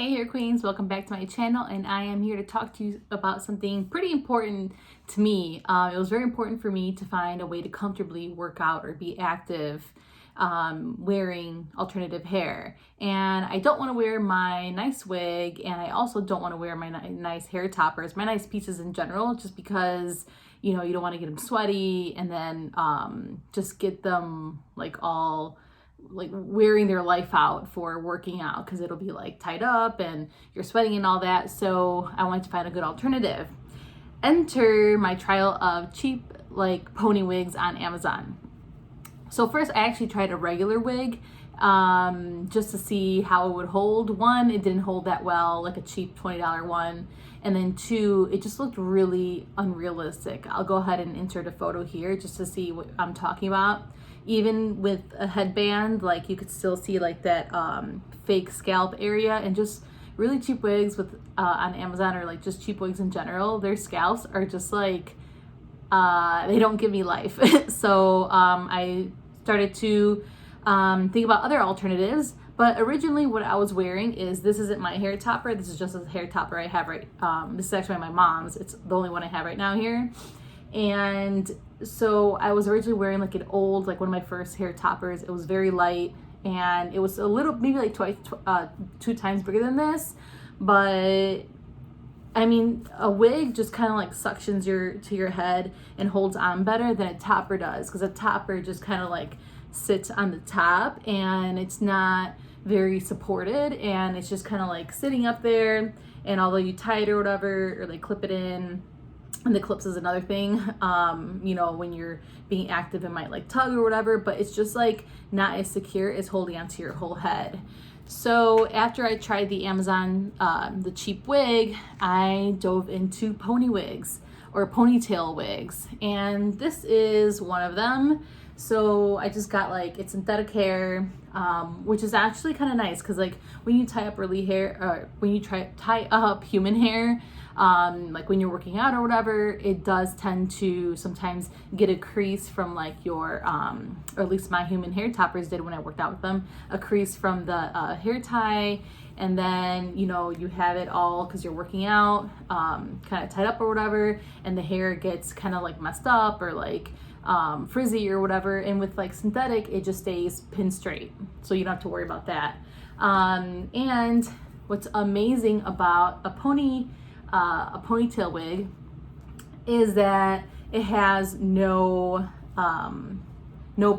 Hey hair queens, welcome back to my channel, and I am here to talk to you about something pretty important to me. It was very important for me to find a way to comfortably work out or be active wearing alternative hair. And I don't want to wear my nice wig, and I also don't want to wear my nice hair toppers, my nice pieces in general, just because you don't want to get them sweaty and then just get them all wearing their life out for working out, because it'll be tied up and you're sweating and all that. So I wanted to find a good alternative. Enter my trial of cheap pony wigs on Amazon. So first I actually tried a regular wig just to see how it would hold. One, it didn't hold that well, like a cheap $20 one. And then two, it just looked really unrealistic. I'll go ahead and insert a photo here just to see what I'm talking about. Even with a headband, you could still see that fake scalp area. And just really cheap wigs with on Amazon, or just cheap wigs in general, their scalps are just they don't give me life. So I started to think about other alternatives. But originally what I was wearing this isn't my hair topper. This is just a hair topper I have this is actually my mom's. It's the only one I have right now here. And so I was originally wearing an old, one of my first hair toppers. It was very light, and it was a little, maybe two times bigger than this. But I mean, a wig just kind of suctions to your head and holds on better than a topper does, because a topper just kind of sits on the top and it's not very supported, and it's just kind of sitting up there. And although you tie it or whatever, or clip it in, and the clips is another thing, when you're being active, it might tug or whatever, but it's just not as secure as holding onto your whole head. So after I tried the Amazon, the cheap wig, I dove into pony wigs, or ponytail wigs, and this is one of them. So I just got it's synthetic hair, which is actually kind of nice, because when you tie up when you tie up human hair, when you're working out or whatever, it does tend to sometimes get a crease from your or at least my human hair toppers did when I worked out with them, a crease from the hair tie. And then you have it all, because you're working out, kind of tied up or whatever, and the hair gets kind of messed up or frizzy or whatever. And with synthetic, it just stays pin straight, so you don't have to worry about that. And what's amazing about a ponytail wig is that it has no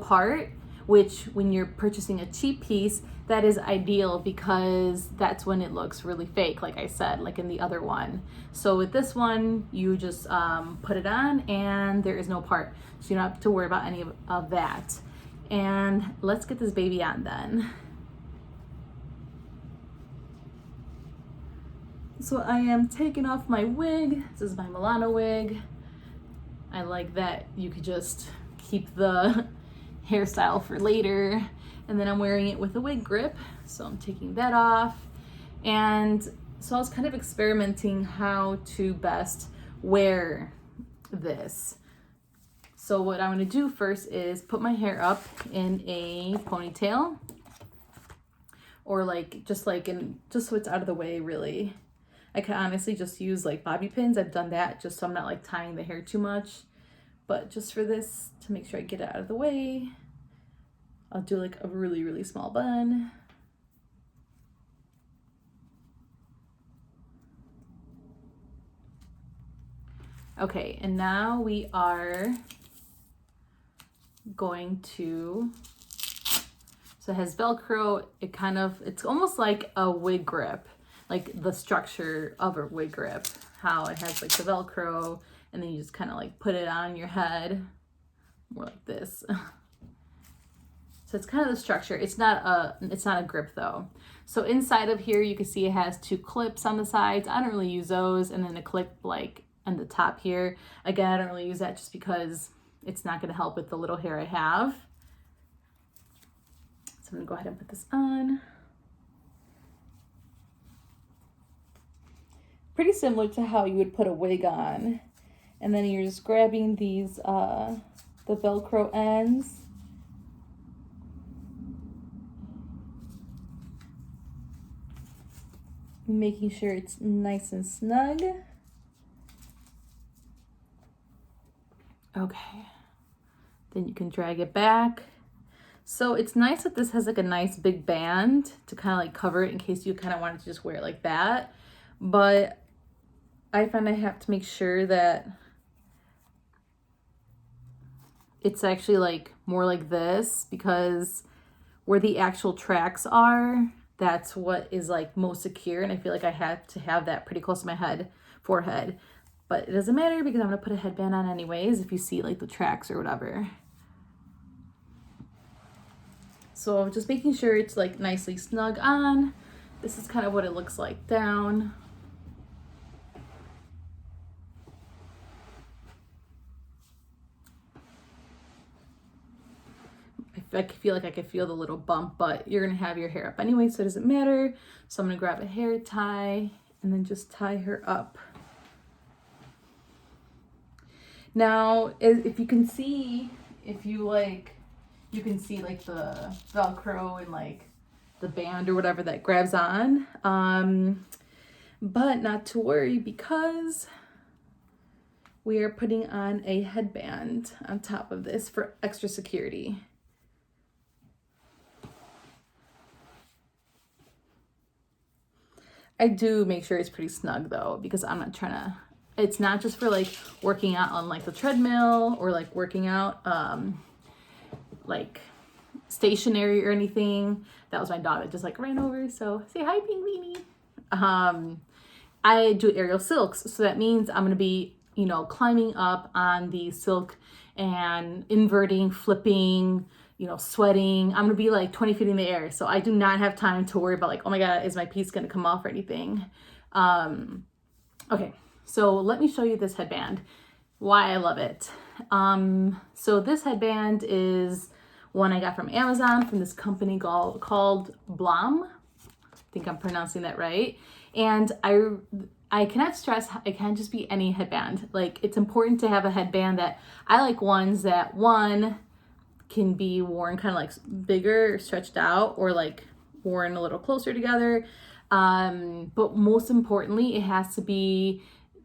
part, which when you're purchasing a cheap piece, that is ideal, because that's when it looks really fake, like I said, in the other one. So with this one, you just put it on and there is no part, so you don't have to worry about any of that. And let's get this baby on then. So I am taking off my wig. This is my Milano wig. I like that you could just keep the hairstyle for later. And then I'm wearing it with a wig grip, so I'm taking that off. And so I was kind of experimenting how to best wear this. So what I'm gonna do first is put my hair up in a ponytail, or just so it's out of the way, really. I can honestly just use bobby pins. I've done that just so I'm not tying the hair too much. But just for this, to make sure I get it out of the way, I'll do a really, really small bun. Okay, and now we are going to, so it has Velcro. It's almost like a wig grip, the structure of a wig grip, how it has the Velcro, and then you just kind of put it on your head, more like this. So it's kind of the structure. It's not a grip though. So inside of here, you can see it has two clips on the sides. I don't really use those. And then a clip on the top here. Again, I don't really use that just because it's not gonna help with the little hair I have. So I'm gonna go ahead and put this on. Pretty similar to how you would put a wig on. And then you're just grabbing these, the Velcro ends. Making sure it's nice and snug. Okay, then you can drag it back. So it's nice that this has like a nice big band to kind of like cover it in case you kind of wanted to just wear it like that. But I find I have to make sure that it's actually like more like this, because where the actual tracks are, that's what is like most secure. And I feel like I have to have that pretty close to my forehead. But it doesn't matter because I'm gonna put a headband on anyways if you see like the tracks or whatever. So just making sure it's like nicely snug on. This is kind of what it looks like down. I feel like I could feel the little bump, but you're gonna have your hair up anyway, so it doesn't matter. So I'm gonna grab a hair tie and then just tie her up. Now, if you can see, you can see like the Velcro and like the band or whatever that grabs on. But not to worry, because we are putting on a headband on top of this for extra security. I do make sure it's pretty snug though, because I'm not trying to, it's not just for like working out on like the treadmill or like working out like stationary or anything. That was my dog that just like ran over. So say hi, Pink Weenie. I do aerial silks. So that means I'm going to be, you know, climbing up on the silk and inverting, flipping, you know, sweating. I'm going to be like 20 feet in the air. So I do not have time to worry about like, oh my God, is my piece going to come off or anything? Okay. So let me show you this headband, why I love it. So this headband is one I got from Amazon from this company called Blom. I think I'm pronouncing that right. And I cannot stress, it can't just be any headband. Like, it's important to have a headband that, I like ones that, one, can be worn kind of like bigger, stretched out, or like worn a little closer together. But most importantly, it has to be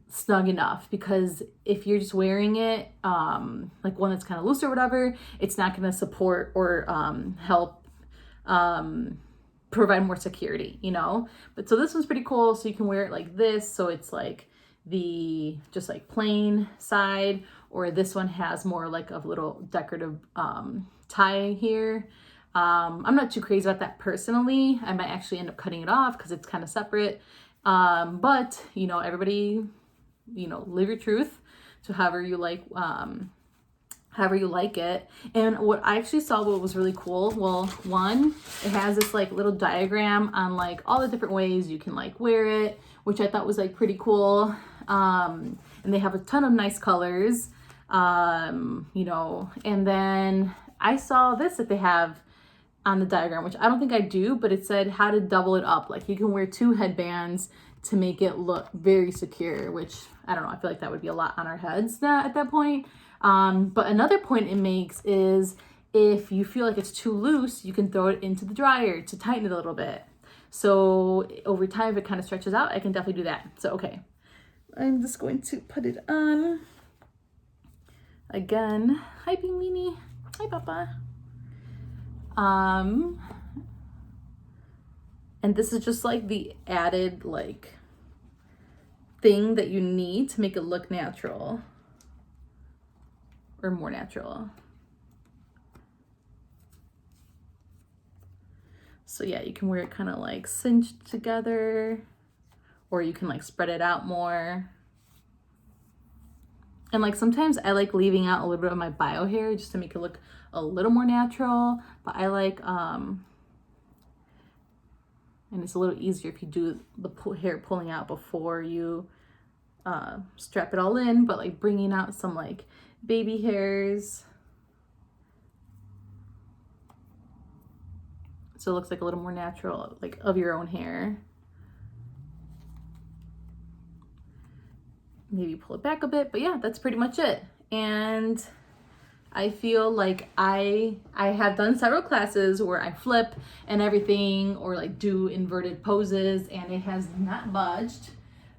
snug enough, because if you're just wearing it like one that's kind of loose or whatever, it's not going to support or help provide more security, you know. But so this one's pretty cool, so you can wear it like this, so it's like the just like plain side, or this one has more like a little decorative tie here. I'm not too crazy about that personally. I might actually end up cutting it off because it's kind of separate, but you know, everybody, you know, live your truth to however you like it. And what I actually saw, what was really cool, well, one, it has this like little diagram on like all the different ways you can like wear it, which I thought was like pretty cool. And they have a ton of nice colors, you know. And then I saw this that they have on the diagram, which I don't think I do, but it said how to double it up. Like, you can wear two headbands to make it look very secure, which I don't know, I feel like that would be a lot on our heads at that point. But another point it makes is, if you feel like it's too loose, you can throw it into the dryer to tighten it a little bit. So over time, if it kind of stretches out, I can definitely do that. So, okay, I'm just going to put it on. Again, hi Pink Weenie, hi Papa. And this is just like the added like thing that you need to make it look natural, or more natural. So yeah, you can wear it kind of like cinched together, or you can like spread it out more. And like sometimes I like leaving out a little bit of my bio hair just to make it look a little more natural, but I like and it's a little easier if you do the hair pulling out before you strap it all in, but like bringing out some like baby hairs, so it looks like a little more natural, like of your own hair. Maybe pull it back a bit, but yeah, that's pretty much it. And I feel like I have done several classes where I flip and everything, or like do inverted poses, and it has not budged.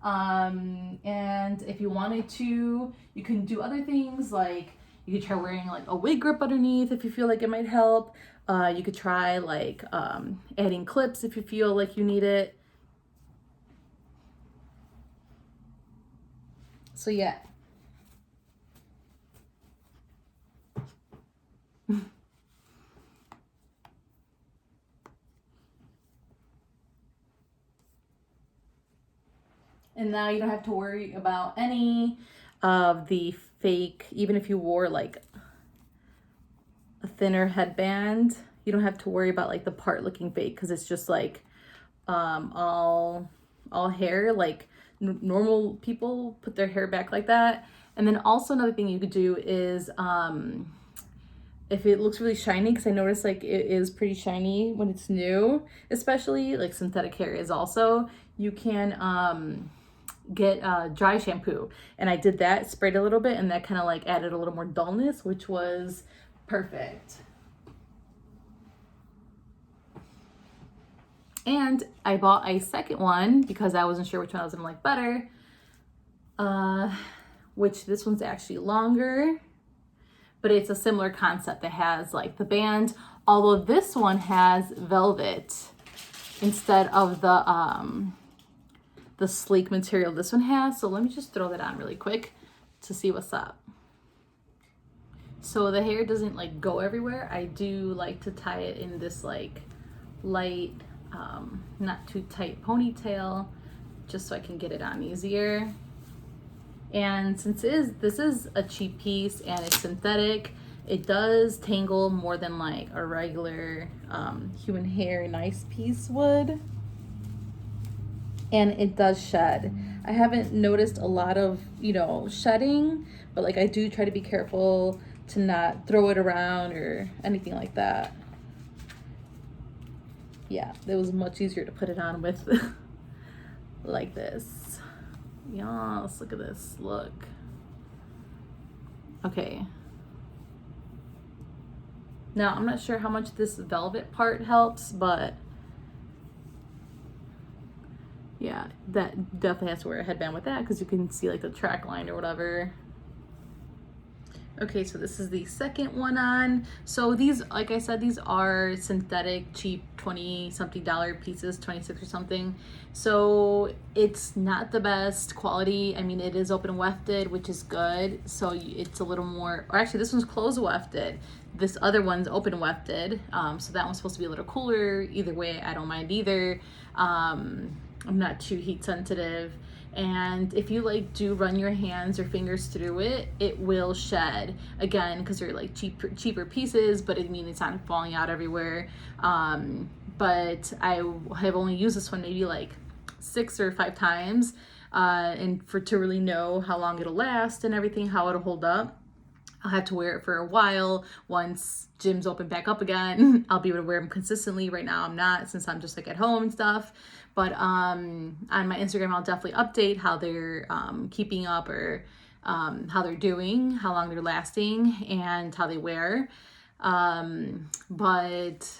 And if you wanted to, you can do other things, like you could try wearing like a wig grip underneath if you feel like it might help. You could try like adding clips if you feel like you need it. So yeah. And now you don't have to worry about any of the fake, even if you wore like a thinner headband, you don't have to worry about like the part looking fake, because it's just like all hair. Like normal people put their hair back like that. And then also another thing you could do is if it looks really shiny, because I noticed like it is pretty shiny when it's new, especially like synthetic hair is also, you can get dry shampoo, and I did that, sprayed a little bit, and that kind of like added a little more dullness, which was perfect. And I bought a second one because I wasn't sure which one I was gonna like better, which this one's actually longer, but it's a similar concept that has like the band, although this one has velvet instead of the sleek material this one has. So let me just throw that on really quick to see what's up. So the hair doesn't like go everywhere. I do like to tie it in this like light, not too tight ponytail, just so I can get it on easier. And since this is a cheap piece and it's synthetic, it does tangle more than like a regular human hair nice piece would. And it does shed. I haven't noticed a lot of, you know, shedding, but like I do try to be careful to not throw it around or anything like that. Yeah, it was much easier to put it on with like this. Yes, look at this, look. Okay. Now, I'm not sure how much this velvet part helps, but yeah, that definitely has to wear a headband with that, because you can see like the track line or whatever. Okay, so this is the second one on. So these, like I said, these are synthetic, cheap, 20 something dollar pieces, 26 or something. So it's not the best quality. I mean, it is open wefted, which is good. So it's a little more, or actually this one's closed wefted. This other one's open wefted. So that one's supposed to be a little cooler. Either way, I don't mind either. I'm not too heat sensitive. And if you like do run your hands or fingers through it, it will shed again, because they're like cheaper pieces, but I mean, it's not falling out everywhere. But I have only used this one maybe like 6 or 5 times, and to really know how long it'll last and everything, how it'll hold up. I'll have to wear it for a while. Once gyms open back up again, I'll be able to wear them consistently. Right now I'm not, since I'm just like at home and stuff. But on my Instagram, I'll definitely update how they're keeping up, or how they're doing, how long they're lasting, and how they wear. But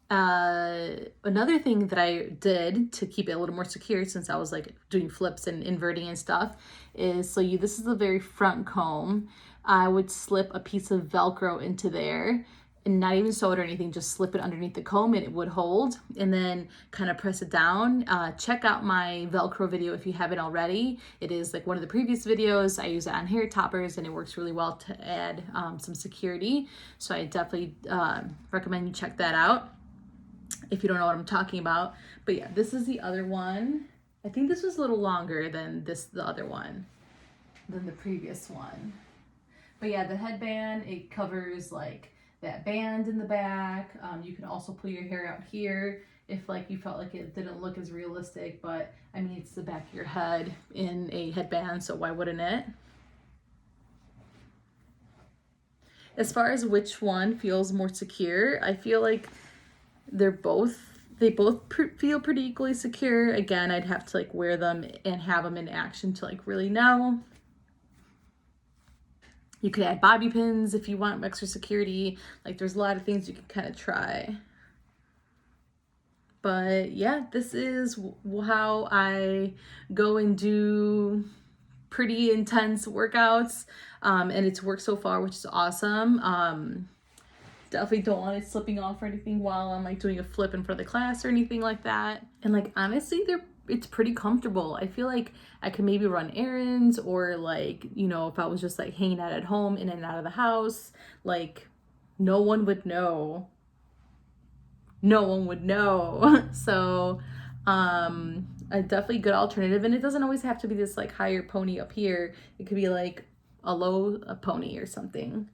another thing that I did to keep it a little more secure, since I was like doing flips and inverting and stuff, is this is the very front comb. I would slip a piece of Velcro into there, and not even sew it or anything, just slip it underneath the comb and it would hold, and then kind of press it down. Check out my Velcro video if you haven't already. It is like one of the previous videos. I use it on hair toppers, and it works really well to add some security. So I definitely recommend you check that out if you don't know what I'm talking about. But yeah, this is the other one. I think this was a little longer than the other one, than the previous one. But yeah, the headband, it covers like that band in the back. You can also pull your hair out here if like you felt like it didn't look as realistic, but I mean, it's the back of your head in a headband, so why wouldn't it? As far as which one feels more secure, I feel like they both feel pretty equally secure. Again, I'd have to like wear them and have them in action to like really know. You could add bobby pins if you want extra security. Like, there's a lot of things you can kind of try. But yeah, this is how I go and do pretty intense workouts, and it's worked so far, which is awesome. Definitely don't want it slipping off or anything while I'm like doing a flip in front of the class or anything like that. And like, honestly, it's pretty comfortable. I feel like I could maybe run errands, or like, you know, if I was just like hanging out at home, in and out of the house, like no one would know. No one would know. So a definitely good alternative. And it doesn't always have to be this like higher pony up here. It could be like a pony or something.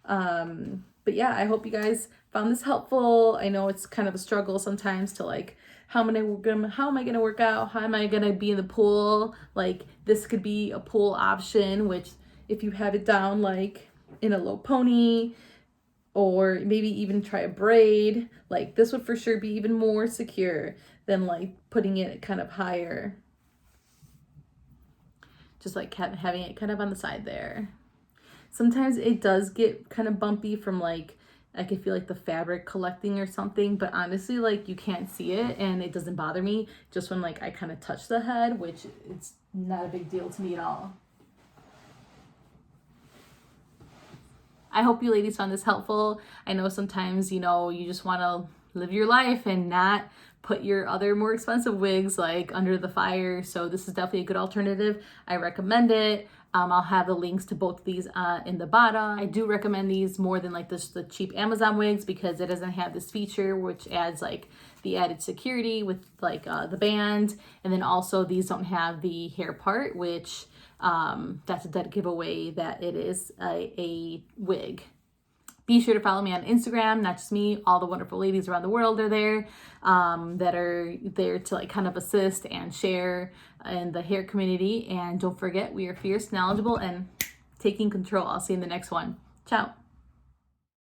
But yeah, I hope you guys found this helpful. I know it's kind of a struggle sometimes to like, how am I gonna work out? How am I gonna be in the pool? Like, this could be a pool option, which if you have it down like in a low pony, or maybe even try a braid, like this would for sure be even more secure than like putting it kind of higher. Just like having it kind of on the side there. Sometimes it does get kind of bumpy from like, I can feel like the fabric collecting or something, but honestly, like you can't see it and it doesn't bother me just when like I kind of touch the head, which it's not a big deal to me at all. I hope you ladies found this helpful. I know sometimes, you know, you just want to live your life and not put your other more expensive wigs like under the fire. So this is definitely a good alternative. I recommend it. I'll have the links to both of these in the bottom. I do recommend these more than like the cheap Amazon wigs, because it doesn't have this feature which adds like the added security with like the band. And then also these don't have the hair part, which that's a dead giveaway that it is a wig. Be sure to follow me on Instagram. Not just me, all the wonderful ladies around the world are there, that are there to like kind of assist and share in the hair community. And don't forget, we are fierce, knowledgeable, and taking control. I'll see you in the next one. Ciao.